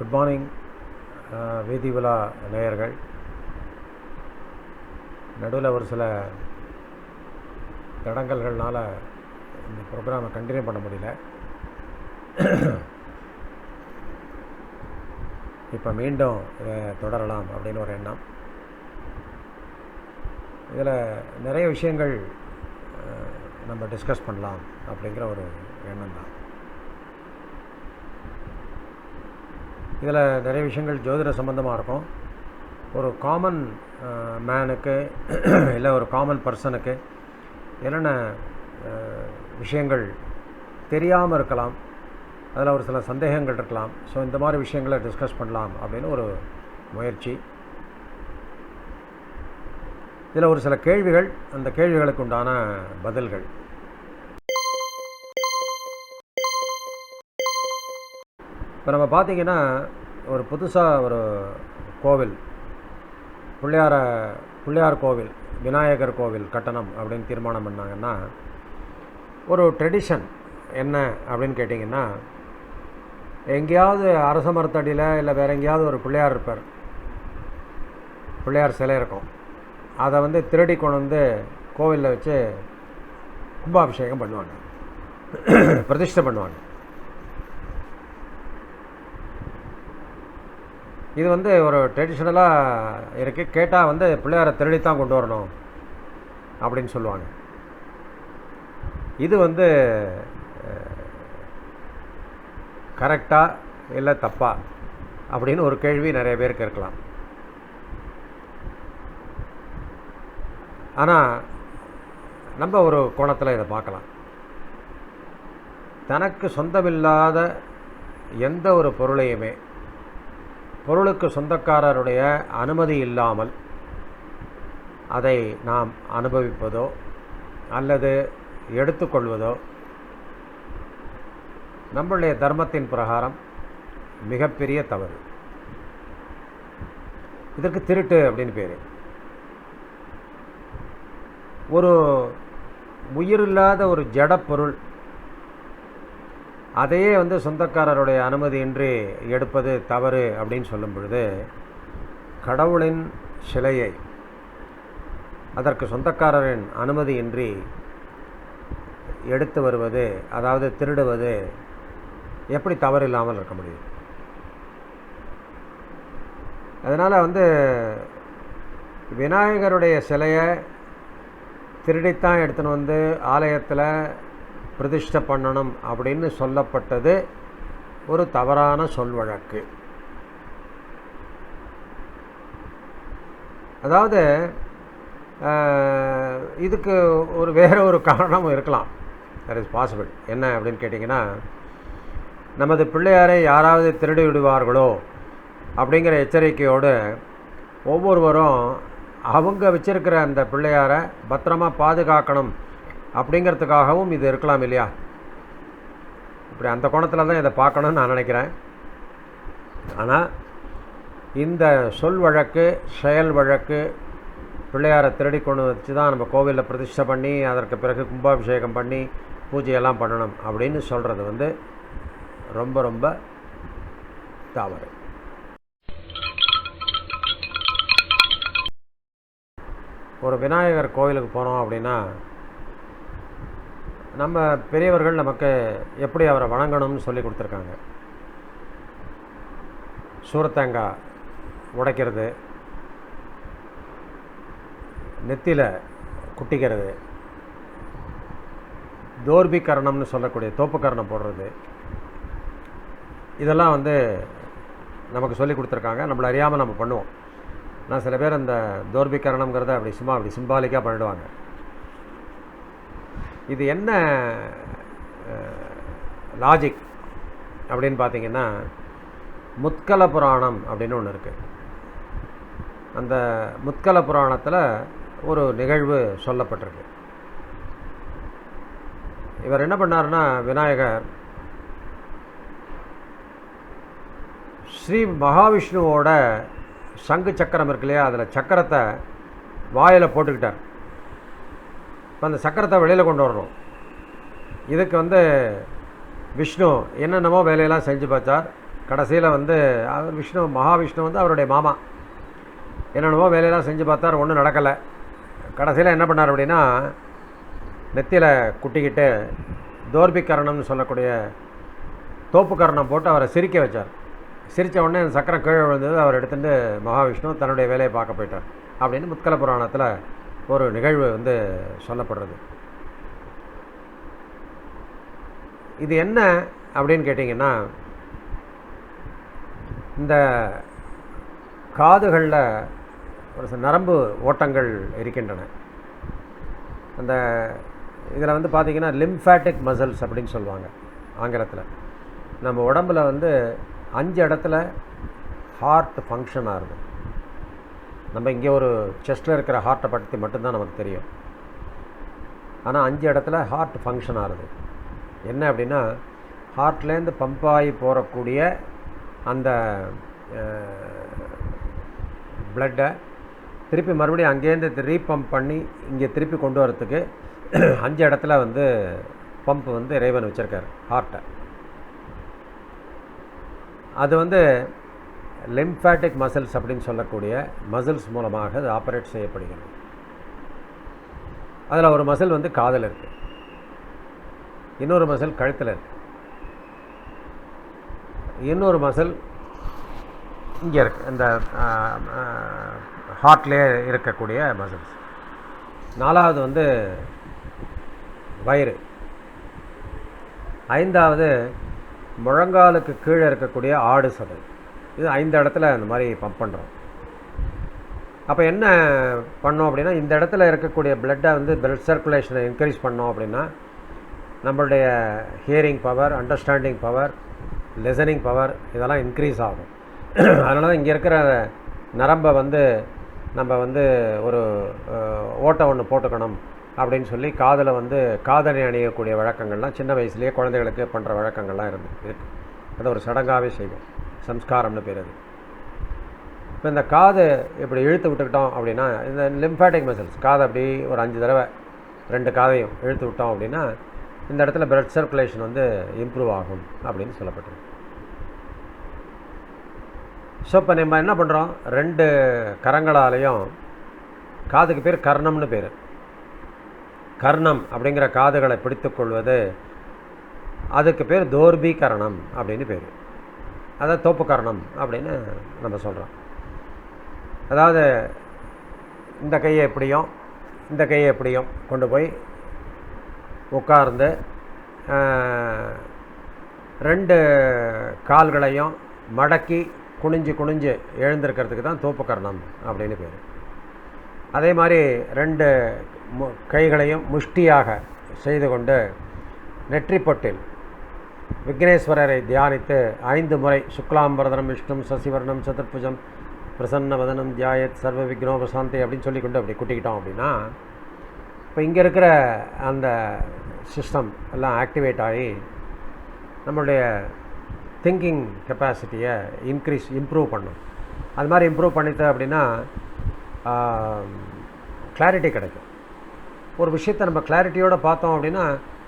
Good morning வீதி விழா நேயர்கள். நடுவில் ஒரு சில தடங்கல்கள்னால இந்த ப்ரோக்ராமை கண்டினியூ பண்ண முடியல. இப்போ மீண்டும் இதை தொடரலாம் அப்படின்னு ஒரு எண்ணம். இதில் நிறைய விஷயங்கள் நம்ம டிஸ்கஸ் பண்ணலாம் அப்படிங்கிற ஒரு எண்ணம் தான். இதில் நிறைய விஷயங்கள் ஜோதிட சம்பந்தமாக இருக்கும். ஒரு காமன் மேனுக்கு இல்லை ஒரு காமன் பர்சனுக்கு என்னென்ன விஷயங்கள் தெரியாமல் இருக்கலாம், அதில் ஒரு சில சந்தேகங்கள் இருக்கலாம். ஸோ இந்த மாதிரி விஷயங்களை டிஸ்கஸ் பண்ணலாம் அப்படின்னு ஒரு முயற்சி. இதில் ஒரு சில கேள்விகள், அந்த கேள்விகளுக்கு உண்டான பதில்கள். இப்போ நம்ம பார்த்திங்கன்னா ஒரு புதுசாக ஒரு கோவில், பிள்ளையார் கோவில், விநாயகர் கோவில் கட்டணம் அப்படின்னு தீர்மானம் பண்ணாங்கன்னா ஒரு ட்ரெடிஷன் என்ன அப்படின்னு கேட்டிங்கன்னா, எங்கேயாவது அரச மரத்தடியில் இல்லை வேறு எங்கேயாவது ஒரு பிள்ளையார் இருப்பார், பிள்ளையார் சிலை இருக்கும். அதை திருடி கொண்டு வந்து கோவிலில் வச்சு கும்பாபிஷேகம் பண்ணுவாங்க, பிரதிஷ்டை பண்ணுவாங்க. இது ஒரு ட்ரெடிஷ்னலாக இருக்குது. கேட்டால் பிள்ளையாரை திருடித்தான் கொண்டு வரணும் அப்படின்னு சொல்லுவாங்க. இது கரெக்டாக இல்லை தப்பா அப்படின்னு ஒரு கேள்வி நிறைய பேருக்கு இருக்கலாம். ஆனால் நம்ம ஒரு கோணத்தில் இதை பார்க்கலாம். தனக்கு சொந்தமில்லாத எந்த ஒரு பொருளையுமே பொருளுக்கு சொந்தக்காரருடைய அனுமதி இல்லாமல் அதை நாம் அனுபவிப்பதோ அல்லது எடுத்துக்கொள்வதோ நம்மளுடைய தர்மத்தின் பிரகாரம் மிகப்பெரிய தவறு. இதற்கு திருட்டு அப்படின்னு பேர். ஒரு உயிரில்லாத ஒரு ஜடப்பொருள், அதையே சொந்தக்காரருடைய அனுமதியின்றி எடுப்பது தவறு அப்படின்னு சொல்லும் பொழுது, கடவுளின் சிலையை அதற்கு சொந்தக்காரரின் அனுமதியின்றி எடுத்து வருவது, அதாவது திருடுவது எப்படி தவறு இல்லாமல் இருக்க முடியும்? அதனால் விநாயகருடைய சிலையை திருடித்தான் எடுத்துன்னு ஆலயத்தில் பிரதிஷ்டை பண்ணணும் அப்படின்னு சொல்லப்பட்டது ஒரு தவறான சொல் வழக்கு. அதாவது இதுக்கு வேறு ஒரு காரணமும் இருக்கலாம். That is possible. என்ன அப்படின்னு கேட்டிங்கன்னா, நமது பிள்ளையாரை யாராவது திருடி விடுவார்களோ அப்படிங்கிற எச்சரிக்கையோடு ஒவ்வொருவரும் அவங்க வச்சிருக்கிற அந்த பிள்ளையாரை பத்திரமாக பாதுகாக்கணும் அப்படிங்கிறதுக்காகவும் இது இருக்கலாம் இல்லையா? இப்படி அந்த கோணத்தில் தான் இதை பார்க்கணும்னு நான் நினைக்கிறேன். ஆனால் இந்த சொல் வழக்கு, செயல் வழக்கு, பிள்ளையாரை திருடி கொண்டு வச்சு தான் நம்ம கோவிலில் பிரதிஷ்டை பண்ணி அதற்கு பிறகு கும்பாபிஷேகம் பண்ணி பூஜையெல்லாம் பண்ணணும் அப்படின்னு சொல்கிறது ரொம்ப ரொம்ப தவறு. ஒரு விநாயகர் கோவிலுக்கு போனோம் அப்படின்னா நம்ம பெரியவர்கள் நமக்கு எப்படி அவரை வணங்கணும்னு சொல்லி கொடுத்துருக்காங்க. சூரத்தேங்காய் உடைக்கிறது, நெத்தியில் குட்டிக்கிறது, தோர்பிகரணம்னு சொல்லக்கூடிய தோப்புக்கரணம் போடுறது, இதெல்லாம் நமக்கு சொல்லி கொடுத்துருக்காங்க. நம்மளை அறியாமல் நம்ம பண்ணுவோம். ஆனால் சில பேர் அந்த தோர்பிகரணம்ங்கிறத அப்படி சிம்பாலிக்காக பண்ணிடுவாங்க. இது என்ன லாஜிக் அப்படின்னு பார்த்தீங்கன்னா, முத்கல புராணம் அப்படின்னு ஒன்று இருக்குது. அந்த முத்கல புராணத்தில் ஒரு நிகழ்வு சொல்லப்பட்டிருக்கு. இவர் என்ன பண்ணாருன்னா, விநாயகர் ஸ்ரீ மகாவிஷ்ணுவோட சங்கு சக்கரம் இருக்கு இல்லையா, அதில் சக்கரத்தை வாயில் போட்டுக்கிட்டார். இப்போ அந்த சக்கரத்தை வெளியில் கொண்டு வரணும். இதுக்கு விஷ்ணு என்னென்னமோ வேலையெல்லாம் செஞ்சு பார்த்தார். கடைசியில் வந்து அவர் மகாவிஷ்ணு வந்து அவருடைய மாமா என்னென்னவோ வேலையெல்லாம் செஞ்சு பார்த்தார், ஒன்றும் நடக்கலை. கடைசியில் என்ன பண்ணார் அப்படின்னா, நெத்தியில் குட்டிக்கிட்டு தோர்பிக்கரணம்னு சொல்லக்கூடிய தோப்புக்கரணம் போட்டு அவரை சிரிக்க வச்சார். சிரித்த உடனே அந்த சக்கரம் கீழே விழுந்தது. அவர் எடுத்துகிட்டு மகாவிஷ்ணு தன்னுடைய வேலையை பார்க்க போயிட்டார் அப்படின்னு முத்கல புராணத்தில் ஒரு நிகழ்வு வந்து சொல்லப்படுறது. இது என்ன அப்படின்னு கேட்டிங்கன்னா, இந்த காதுகளில் ஒரு நரம்பு ஓட்டங்கள் இருக்கின்றன. அந்த இதில் வந்து பார்த்திங்கன்னா லிம்ஃபேட்டிக் மசில்ஸ் அப்படின்னு சொல்லுவாங்க ஆங்கிலத்தில். நம்ம உடம்பில் வந்து 5 இடத்துல ஹார்ட் ஃபங்க்ஷன் ஆகுது. நம்ம இங்கே ஒரு செஸ்ட்டில் இருக்கிற ஹார்ட்டை பற்றி மட்டும்தான் நமக்கு தெரியும். ஆனால் 5 இடத்துல ஹார்ட் ஃபங்க்ஷன் ஆகுது. என்ன அப்படின்னா, ஹார்ட்லேருந்து பம்பாகி போகக்கூடிய அந்த பிளட்டை திருப்பி மறுபடியும் அங்கேருந்து ரீபம்ப் பண்ணி இங்கே திருப்பி கொண்டு வரத்துக்கு 5 இடத்துல வந்து பம்ப் வந்து இறைவன் வச்சுருக்கார் ஹார்ட்டை. அது வந்து லிம்ஃபேட்டிக் மசில்ஸ் அப்படின்னு சொல்லக்கூடிய மசில்ஸ் மூலமாக அது ஆப்ரேட் செய்யப்படுகிறது. அதில் ஒரு மசில் வந்து காதில் இருக்குது, இன்னொரு மசில் கழுத்தில் இருக்குது, இன்னொரு மசில் இங்கே இருக்குது, இந்த ஹார்ட்லேயே இருக்கக்கூடிய மசில்ஸ். 4வது வந்து வயிறு. 5வது முழங்காலுக்கு கீழே இருக்கக்கூடிய ஆடு சதை. இது 5 இடத்துல இந்த மாதிரி பம்ப் பண்ணுறோம். அப்போ என்ன பண்ணோம் அப்படின்னா, இந்த இடத்துல இருக்கக்கூடிய பிளட்டை வந்து பிளட் சர்க்குலேஷனை இன்க்ரீஸ் பண்ணோம் அப்படின்னா நம்மளுடைய hearing power, understanding power, listening power இதெல்லாம் இன்க்ரீஸ் ஆகும். அதனால தான் இங்கே இருக்கிற நரம்பை வந்து நம்ம வந்து ஒரு ஓட்டை ஒன்று போட்டுக்கணும் அப்படின்னு சொல்லி காதில் வந்து காதணி அணியக்கூடிய வழக்கங்கள்லாம் சின்ன வயசுலேயே குழந்தைகளுக்கு பண்ணுற வழக்கங்கள்லாம் இருக்குது. அது ஒரு சடங்காகவே செய்வோம், சம்ஸ்காரம்னு பேர் அது. இப்போ இந்த காது இப்படி இழுத்து விட்டுக்கிட்டோம் அப்படின்னா, இந்த லிம்ஃபேட்டிக் மசில்ஸ் காதை அப்படி ஒரு 5 தடவை 2 காதையும் இழுத்து விட்டோம் அப்படின்னா இந்த இடத்துல பிளட் சர்க்குலேஷன் வந்து இம்ப்ரூவ் ஆகும் அப்படின்னு சொல்லப்பட்டிருக்கு. ஸோ இப்போ நம்ம என்ன பண்ணுறோம், 2 கரங்களாலேயும், காதுக்கு பேர் கர்ணம்னு பேர், கர்ணம் அப்படிங்கிற காதுகளை பிடித்து கொள்வது, அதுக்கு பேர் தோர்பீகரணம் அப்படின்னு பேர். அதாவது தோப்பு கரணம் அப்படின்னு நம்ம சொல்கிறோம். அதாவது இந்த கையை எப்படியும் இந்த கையை எப்படியும் கொண்டு போய் உட்கார்ந்து 2 கால்களையும் மடக்கி குனிஞ்சு குனிஞ்சு எழுந்திருக்கிறதுக்கு தான் தோப்பு கரணம் அப்படின்னு பேர். அதே மாதிரி 2 கைகளையும் முஷ்டியாக செய்து கொண்டு நெற்றிப்பொட்டில் விக்னேஸ்வரரை தியானித்து 5 முறை சுக்லாம்பரதனம் விஷ்ணும் சசிவர்ணம் சதுர்புஜம் பிரசன்ன வதனம் தியாயத் சர்வ விக்னோபசாந்தி அப்படின்னு சொல்லிக்கொண்டு அப்படி குட்டிக்கிட்டோம் அப்படின்னா, இப்போ இங்கே இருக்கிற அந்த சிஸ்டம் எல்லாம் ஆக்டிவேட் ஆகி நம்மளுடைய திங்கிங் கெப்பாசிட்டியை இம்ப்ரூவ் பண்ணும். அது மாதிரி இம்ப்ரூவ் பண்ணிட்டு அப்படின்னா கிளாரிட்டி கிடைக்கும். ஒரு விஷயத்தை நம்ம கிளாரிட்டியோடு பார்த்தோம் அப்படின்னா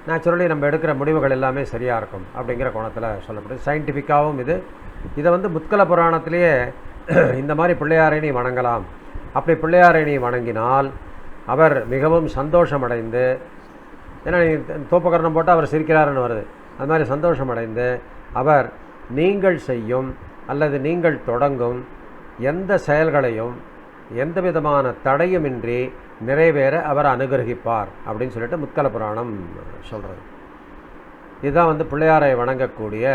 நேச்சுரலி நம்ம எடுக்கிற முடிவுகள் எல்லாமே சரியாக இருக்கும் அப்படிங்கிற கோணத்தில் சொல்லப்படுது. சயின்டிஃபிக்காகவும் இதை வந்து முத்கல புராணத்திலேயே இந்த மாதிரி பிள்ளையாரை நீ வணங்கலாம், அப்படி பிள்ளையாரை நீ வணங்கினால் அவர் மிகவும் சந்தோஷமடைந்து, ஏன்னா நீ தோப்பகரணம் போட்டால் அவர் சிரிக்கிறாருன்னு வருது, அது மாதிரி சந்தோஷமடைந்து அவர் நீங்கள் செய்யும் அல்லது நீங்கள் தொடங்கும் எந்த செயல்களையும் எந்த விதமான தடையுமின்றி நிறைவேற அவர் அனுகிரகிப்பார் அப்படின்னு சொல்லிட்டு முத்கல புராணம் சொல்கிறது. இதுதான் வந்து பிள்ளையாரை வணங்கக்கூடிய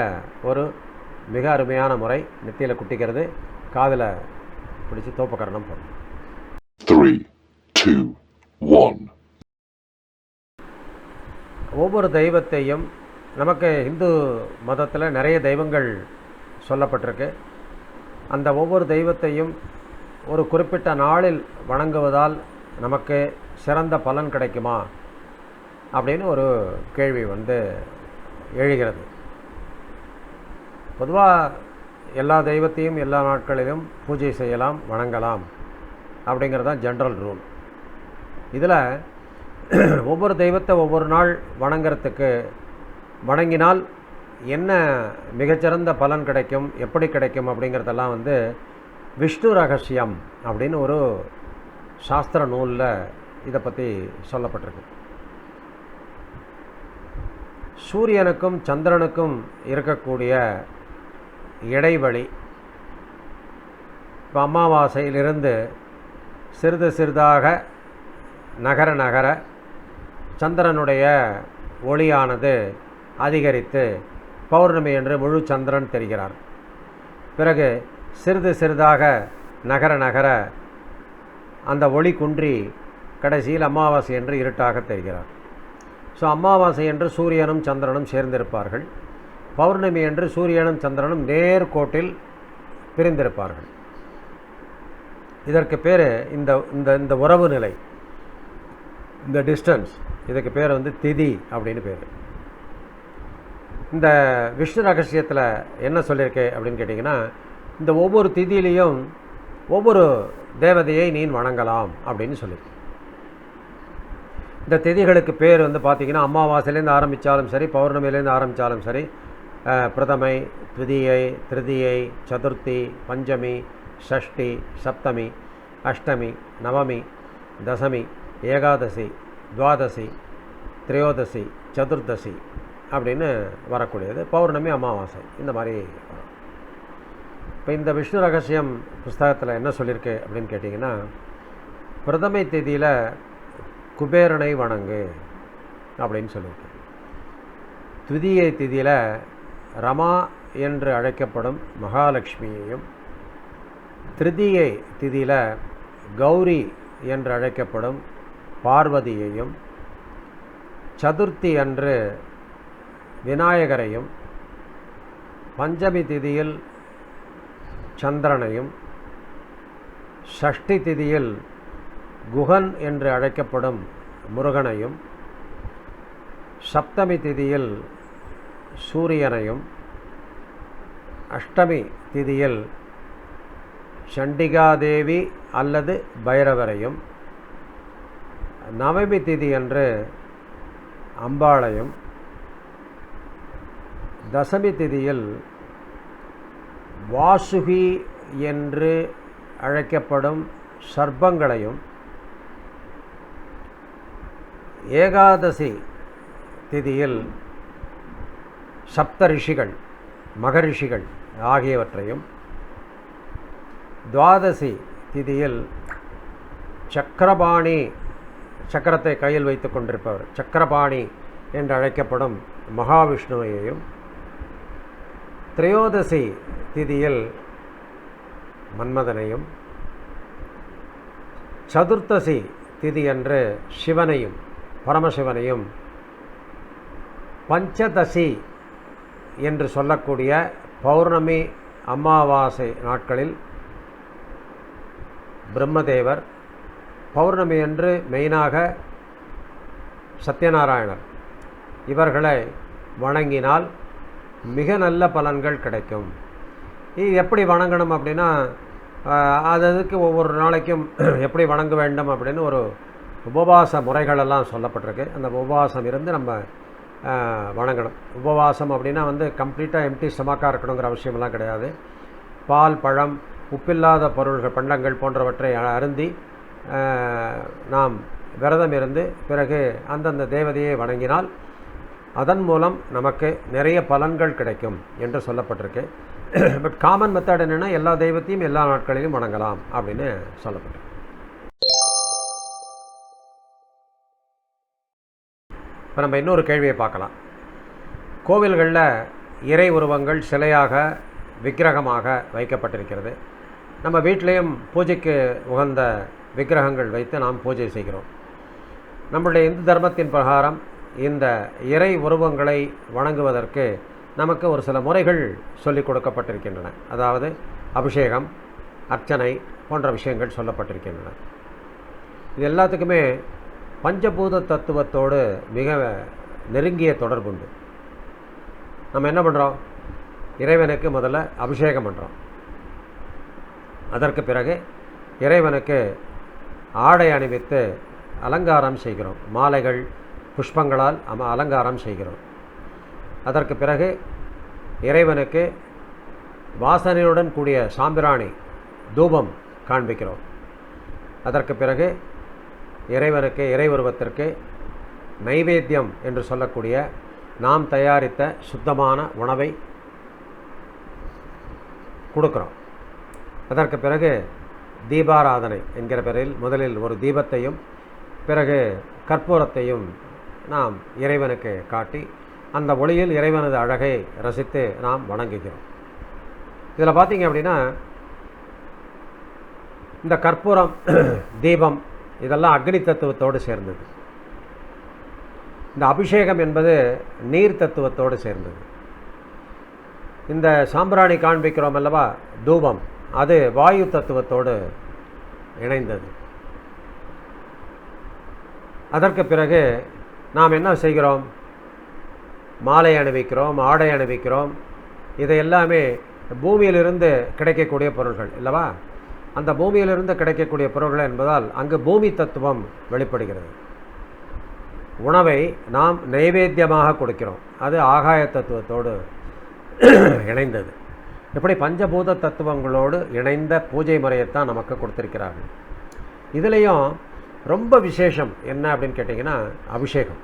ஒரு மிக அருமையான முறை. நெத்தியில் குட்டிக்கிறது, காதில் பிடிச்சி தோப்பக்கரணம் போடும். 3, 2, 1. ஒவ்வொரு தெய்வத்தையும் நமக்கு இந்து மதத்தில் நிறைய தெய்வங்கள் சொல்லப்பட்டிருக்கு. அந்த ஒவ்வொரு தெய்வத்தையும் ஒரு குறிப்பிட்ட நாளில் வணங்குவதால் நமக்கு சிறந்த பலன் கிடைக்குமா அப்படின்னு ஒரு கேள்வி வந்து எழுகிறது. பொதுவாக எல்லா தெய்வத்தையும் எல்லா நாட்களிலும் பூஜை செய்யலாம், வணங்கலாம் அப்படிங்கிறது தான் ஜென்ரல் ரூல். இதில் ஒவ்வொரு தெய்வத்தை ஒவ்வொரு நாள் வணங்கிறதுக்கு வணங்கினால் என்ன மிகச்சிறந்த பலன் கிடைக்கும், எப்படி கிடைக்கும் அப்படிங்கிறதெல்லாம் வந்து விஷ்ணு ரகசியம் அப்படின்னு ஒரு சாஸ்திர நூலில் இதை பற்றி சொல்லப்பட்டிருக்கு. சூரியனுக்கும் சந்திரனுக்கும் இருக்கக்கூடிய இடைவெளி, இப்போ அமாவாசையிலிருந்து சிறிது சிறிதாக நகர நகர சந்திரனுடைய ஒளியானது அதிகரித்து பௌர்ணமி என்று முழு சந்திரன் தெரிகிறார். பிறகு சிறிது சிறிதாக நகர நகர அந்த ஒளி குன்றி கடைசியில் அமாவாசை என்று இருட்டாக தெரிகிறார். ஸோ அமாவாசை என்று சூரியனும் சந்திரனும் சேர்ந்திருப்பார்கள். பௌர்ணமி என்று சூரியனும் சந்திரனும் நேர்கோட்டில் பிரிந்திருப்பார்கள். இதற்கு பேர் இந்த இந்த இந்த உறவு நிலை, இந்த டிஸ்டன்ஸ், இதுக்கு பேர் வந்து திதி அப்படின்னு பேர். இந்த விஷ்ணு ரகசியத்தில் என்ன சொல்லியிருக்கு அப்படின்னு கேட்டிங்கன்னா, இந்த ஒவ்வொரு திதியிலையும் ஒவ்வொரு தேவதையை நீ வணங்கலாம் அப்படின்னு சொல்லியிருக்கு. இந்த திதிகளுக்கு பேர் வந்து பார்த்திங்கன்னா, அமாவாசையிலேருந்து ஆரம்பித்தாலும் சரி, பௌர்ணமியிலேருந்து ஆரம்பித்தாலும் சரி, பிரதமை, த்விதியை, திருதியை, சதுர்த்தி, பஞ்சமி, ஷஷ்டி, சப்தமி, அஷ்டமி, நவமி, தசமி, ஏகாதசி, துவாதசி, திரையோதசி, சதுர்தசி அப்படின்னு வரக்கூடியது. பௌர்ணமி, அமாவாசை, இந்த மாதிரி வரும். இப்போ இந்த விஷ்ணு ரகசியம் புஸ்தகத்தில் என்ன சொல்லியிருக்கு அப்படின்னு கேட்டிங்கன்னா, பிரதமை தேதியில் குபேரனை வணங்கு அப்படின்னு சொல்லியிருக்கு. த்விதியை திதியில் ரமா என்று அழைக்கப்படும் மகாலட்சுமியையும், திருதியை திதியில் கௌரி என்று அழைக்கப்படும் பார்வதியையும், சதுர்த்தி அன்று விநாயகரையும், பஞ்சமி திதியில் சந்திரனையும், ஷஷ்டி திதியில் குகன் என்று அழைக்கப்படும் முருகனையும், சப்தமி திதியில் சூரியனையும், அஷ்டமி திதியில் சண்டிகாதேவி அல்லது பைரவரையும், நவமி திதி அன்று அம்பாளையும், தசமி திதியில் வாசுகி என்று அழைக்கப்படும் சர்ப்பங்களையும், ஏகாதசி திதியில் சப்த ரிஷிகள், மகரிஷிகள் ஆகியவற்றையும், துவாதசி திதியில் சக்கரபாணி, சக்கரத்தை கையில் வைத்து கொண்டிருப்பவர் சக்கரபாணி என்று அழைக்கப்படும் மகாவிஷ்ணுவையும், திரையோதசி திதியில் மன்மதனையும், சதுர்த்தசி திதியன்று சிவனையும் பரமசிவனையும், பஞ்சதசி என்று சொல்லக்கூடிய பௌர்ணமி அமாவாசை நாட்களில் பிரம்மதேவர், பௌர்ணமி அன்று மெயினாக சத்யநாராயணர், இவர்களை வணங்கினால் மிக நல்ல பலன்கள் கிடைக்கும். இது எப்படி வணங்கணும் அப்படின்னா, அதுக்கு ஒவ்வொரு நாளைக்கும் எப்படி வணங்க வேண்டும் அப்படின்னு ஒரு உபவாச முறைகளெல்லாம் சொல்லப்பட்டிருக்கு. அந்த உபவாசம் இருந்து நம்ம வணங்கணும். உபவாசம் அப்படின்னா வந்து கம்ப்ளீட்டாக எம்டி ஸ்டமக்காக இருக்கணுங்கிற அவசியமெல்லாம் கிடையாது. பால், பழம், உப்பில்லாத பொருள்கள், பண்டங்கள் போன்றவற்றை அருந்தி நாம் விரதம் இருந்து பிறகு அந்தந்த தேவதையை வணங்கினால் அதன் மூலம் நமக்கு நிறைய பலன்கள் கிடைக்கும் என்று சொல்லப்பட்டிருக்கு. பட் காமன் மெத்தட் என்னென்னா, எல்லா தெய்வத்தையும் எல்லா நாட்களிலும் வணங்கலாம் அப்படின்னு சொல்லப்பட்டிருக்கு. இப்போ நம்ம இன்னொரு கேள்வியை பார்க்கலாம். கோவில்களில் இறை உருவங்கள் சிலையாக, விக்கிரகமாக வைக்கப்பட்டிருக்கிறது. நம்ம வீட்டிலையும் பூஜைக்கு உகந்த விக்கிரகங்கள் வைத்து நாம் பூஜை செய்கிறோம். நம்முடைய இந்து தர்மத்தின் பிரகாரம் இந்த இறை உருவங்களை வணங்குவதற்கு நமக்கு ஒரு சில முறைகள் சொல்லிக் கொடுக்கப்பட்டிருக்கின்றன. அதாவது அபிஷேகம், அர்ச்சனை போன்ற விஷயங்கள் சொல்லப்பட்டிருக்கின்றன. இது எல்லாத்துக்குமே பஞ்சபூத தத்துவத்தோடு மிக நெருங்கிய தொடர்புண்டு. நம்ம என்ன பண்ணுறோம்? இறைவனுக்கு முதல்ல அபிஷேகம் பண்ணுறோம். அதற்கு பிறகு இறைவனுக்கு ஆடை அணிவித்து அலங்காரம் செய்கிறோம். மாலைகள், புஷ்பங்களால் அலங்காரம் செய்கிறோம். அதற்கு பிறகு இறைவனுக்கு வாசனையுடன் கூடிய சாம்பிராணி தூபம் காண்பிக்கிறோம். அதற்கு பிறகு இறைவனுக்கு, இறை உருவத்திற்கு நைவேத்தியம் என்று சொல்லக்கூடிய நாம் தயாரித்த சுத்தமான உணவை கொடுக்குறோம். அதற்கு பிறகு தீபாராதனை என்கிற பெயரில் முதலில் ஒரு தீபத்தையும் பிறகு கற்பூரத்தையும் நாம் இறைவனுக்கு காட்டி அந்த ஒளியில் இறைவனது அழகை ரசித்து நாம் வணங்குகிறோம். இதில் பார்த்தீங்க அப்படின்னா இந்த கற்பூரம், தீபம் இதெல்லாம் அக்னி தத்துவத்தோடு சேர்ந்தது. இந்த அபிஷேகம் என்பது நீர் தத்துவத்தோடு சேர்ந்தது. இந்த சாம்பிராணி காண்பிக்கிறோம் அல்லவா, தூபம், அது வாயு தத்துவத்தோடு இணைந்தது. அதற்கு பிறகு நாம் என்ன செய்கிறோம்? மாலை அணிவிக்கிறோம், ஆடை அணிவிக்கிறோம். இதை எல்லாமே பூமியிலிருந்து கிடைக்கக்கூடிய பொருள்கள் இல்லவா? அந்த பூமியிலிருந்து கிடைக்கக்கூடிய பொருள்கள் என்பதால் அங்கு பூமி தத்துவம் வெளிப்படுகிறது. உணவை நாம் நைவேத்தியமாக கொடுக்கிறோம், அது ஆகாய தத்துவத்தோடு இணைந்தது. இப்படி பஞ்சபூத தத்துவங்களோடு இணைந்த பூஜை முறையைத்தான் நமக்கு கொடுத்துருக்கிறார்கள். இதுலேயும் ரொம்ப விசேஷம் என்ன அப்படின்னு கேட்டிங்கன்னா அபிஷேகம்.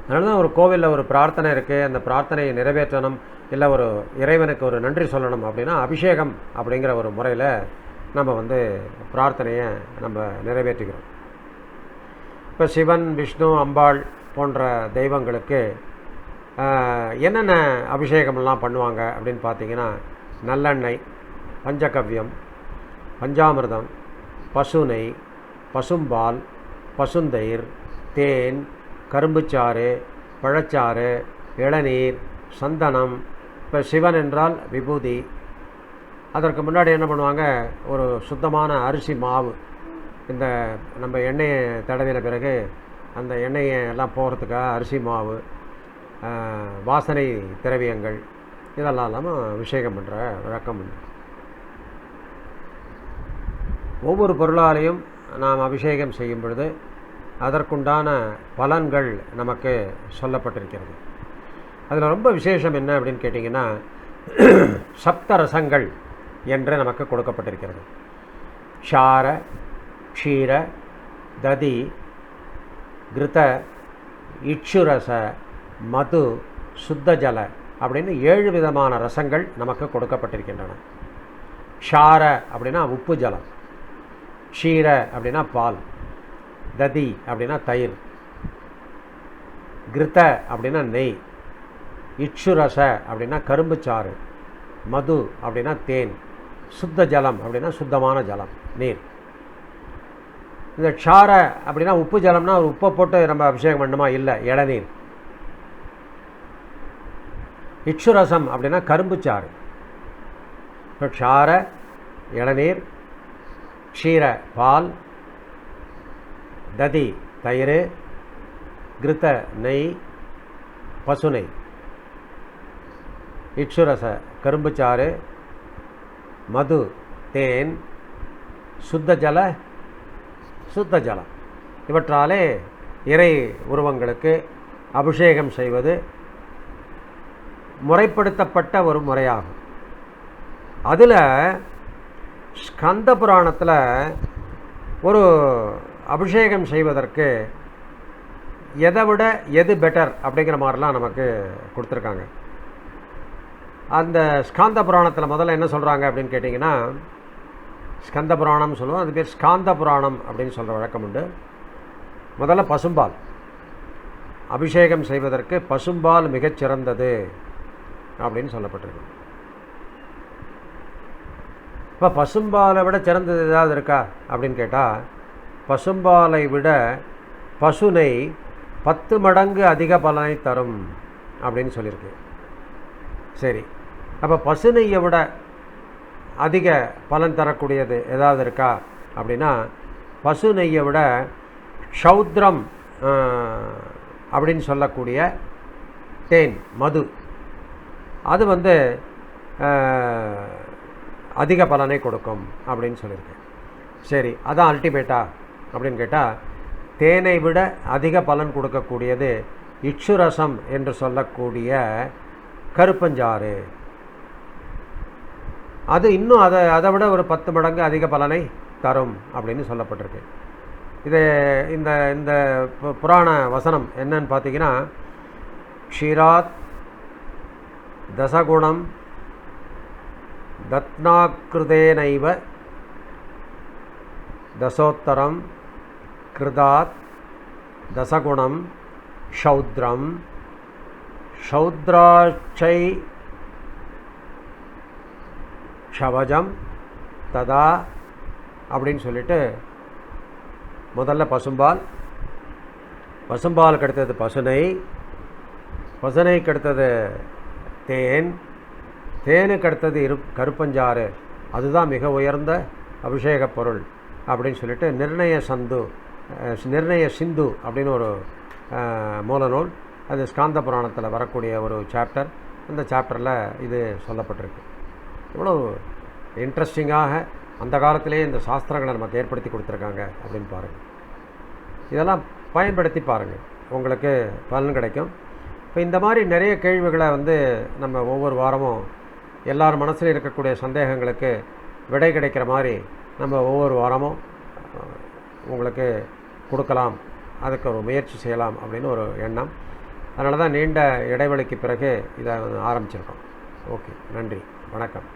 அதனால தான் ஒரு கோவிலில் ஒரு பிரார்த்தனை இருக்குது, அந்த பிரார்த்தனையை நிறைவேற்றணும், இல்லை ஒரு இறைவனுக்கு ஒரு நன்றி சொல்லணும் அப்படின்னா அபிஷேகம் அப்படிங்கிற ஒரு முறையில் நம்ம பிரார்த்தனையை நம்ம நிறைவேற்றுகிறோம். இப்போ சிவன், விஷ்ணு, அம்பாள் போன்ற தெய்வங்களுக்கு என்னென்ன அபிஷேகமெல்லாம் பண்ணுவாங்க அப்படின்னு பார்த்தீங்கன்னா நல்லெண்ணெய், பஞ்சகவ்யம், பஞ்சாமிர்தம், பசு நெய், பசும்பால், பசுந்தயிர், தேன், கரும்புச்சாறு, பழச்சாறு, இளநீர், சந்தனம். இப்போ சிவன் என்றால் விபூதி. அதற்கு முன்னாடி என்ன பண்ணுவாங்க, ஒரு சுத்தமான அரிசி மாவு, இந்த நம்ம எண்ணெயை தடவின பிறகு அந்த எண்ணெயை எல்லாம் போகிறதுக்காக அரிசி மாவு, வாசனை திரவியங்கள் இதெல்லாம் இல்லாமல் அபிஷேகம் பண்ணுற வழக்கம் உண்டு. ஒவ்வொரு பொருளாலையும் நாம் அபிஷேகம் செய்யும் பொழுது அதற்குண்டான பலன்கள் நமக்கு சொல்லப்பட்டிருக்கிறது. அதில் ரொம்ப விசேஷம் என்ன அப்படின்னு கேட்டிங்கன்னா சப்த ரசங்கள் என்று நமக்கு கொடுக்கப்பட்டிருக்கிறது. க்ஷார, க்ஷீர, ததி, கிருத, இட்சுரச, மது, சுத்த ஜல அப்படின்னு 7 விதமான ரசங்கள் நமக்கு கொடுக்கப்பட்டிருக்கின்றன. க்ஷார அப்படின்னா உப்பு ஜலம், க்ஷீர அப்படின்னா பால், ததி அப்படின்னா தயிர், கிருத்த அப்படின்னா நெய், இட்சுரச அப்படின்னா கரும்புச்சாறு, மது அப்படின்னா தேன், சுத்த ஜலம் அப்படின்னா சுத்தமான ஜலம், நீர். இந்த க்ஷார அப்படின்னா உப்பு ஜலம்னா ஒரு உப்பை போட்டு நம்ம அபிஷேகம் பண்ணுமா? இல்லை, இளநீர். இட்சுரசம் அப்படின்னா கரும்புச்சாறு. இப்போ க்ஷார இளநீர், க்ஷீர பால், ததி தயிர், கிருத்த நெய், பசு நெய், இட்சுரச கரும்புச்சாறு, மது தேன், சுத்த ஜல சுத்த ஜலம். இவற்றாலே இறை உருவங்களுக்கு அபிஷேகம் செய்வது முறைப்படுத்தப்பட்ட ஒரு முறையாகும். அதில் ஸ்கந்த புராணத்தில் ஒரு அபிஷேகம் செய்வதற்கு எதை விட எது பெட்டர் அப்படிங்கிற மாதிரிலாம் நமக்கு கொடுத்துருக்காங்க. அந்த ஸ்காந்த புராணத்தில் முதல்ல என்ன சொல்கிறாங்க அப்படின்னு கேட்டிங்கன்னா, ஸ்கந்த புராணம் சொல்லுவோம், அது பேர் ஸ்காந்த புராணம் அப்படின்னு சொல்கிற வழக்கம் உண்டு. முதல்ல பசும்பால் அபிஷேகம் செய்வதற்கு பசும்பால் மிகச்சிறந்தது அப்படின்னு சொல்லப்பட்டிருக்கு. இப்போ பசும்பாலை விட சிறந்தது ஏதாவது இருக்கா அப்படின்னு கேட்டால், பசும்பாலை விட பசுனை 10 மடங்கு அதிக பலனை தரும் அப்படின்னு சொல்லியிருக்கு. சரி, அப்போ பசுநெய்யை விட அதிக பலன் தரக்கூடியது ஏதாவது இருக்கா அப்படின்னா, பசு நெய்யை விட க்ஷௌத்ரம் அப்படின்னு சொல்லக்கூடிய தேன், மது, அது அதிக பலனை கொடுக்கும் அப்படின்னு சொல்லியிருக்கேன். சரி, அதான் அல்டிமேட்டா அப்படின்னு கேட்டால், தேனை விட அதிக பலன் கொடுக்கக்கூடியது இட்சுரசம் என்று சொல்லக்கூடிய கருப்பஞ்சாறு. அது இன்னும் அதை விட ஒரு 10 மடங்கு அதிக பலனை தரும் அப்படின்னு சொல்லப்பட்டிருக்கு. இது இந்த இந்த புராண வசனம் என்னன்னு பார்த்தீங்கன்னா, க்ஷீராத் தசகுணம் தத்னாக்கிருதேனைவ தசோத்தரம் கிருதாத் தசகுணம் ஷௌத்ரம் ஷௌத்ராட்சை ஷவஜம் ததா அப்படின்னு சொல்லிட்டு, முதல்ல பசும்பாலுக்கு அடுத்தது பசுனைக்கு அடுத்தது தேனுக்கு அடுத்தது கருப்பஞ்சாறு, அதுதான் மிக உயர்ந்த அபிஷேக பொருள் அப்படின்னு சொல்லிட்டு நிர்ணய சிந்து அப்படின்னு ஒரு மூலநூல், அது ஸ்காந்த புராணத்தில் வரக்கூடிய ஒரு சாப்டர். அந்த சாப்டரில் இது சொல்லப்பட்டிருக்கு. இவ்வளோ இன்ட்ரெஸ்டிங்காக அந்த காலத்திலே இந்த சாஸ்திரங்களை நமக்கு ஏற்படுத்தி கொடுத்துருக்காங்க அப்படின்னு பாருங்கள். இதெல்லாம் பயன்படுத்தி பாருங்கள், உங்களுக்கு பலன் கிடைக்கும். இப்போ இந்த மாதிரி நிறைய கேள்விகளை நம்ம ஒவ்வொரு வாரமும் எல்லார் மனசில் இருக்கக்கூடிய சந்தேகங்களுக்கு விடை கிடைக்கிற மாதிரி நம்ம ஒவ்வொரு வாரமும் உங்களுக்கு கொடுக்கலாம், அதுக்கு ஒரு முயற்சி செய்யலாம் அப்படின்னு ஒரு எண்ணம். அதனால தான் நீண்ட இடைவெளிக்கு பிறகு இதை ஆரம்பிச்சிருக்கோம். ஓகே, நன்றி, வணக்கம்.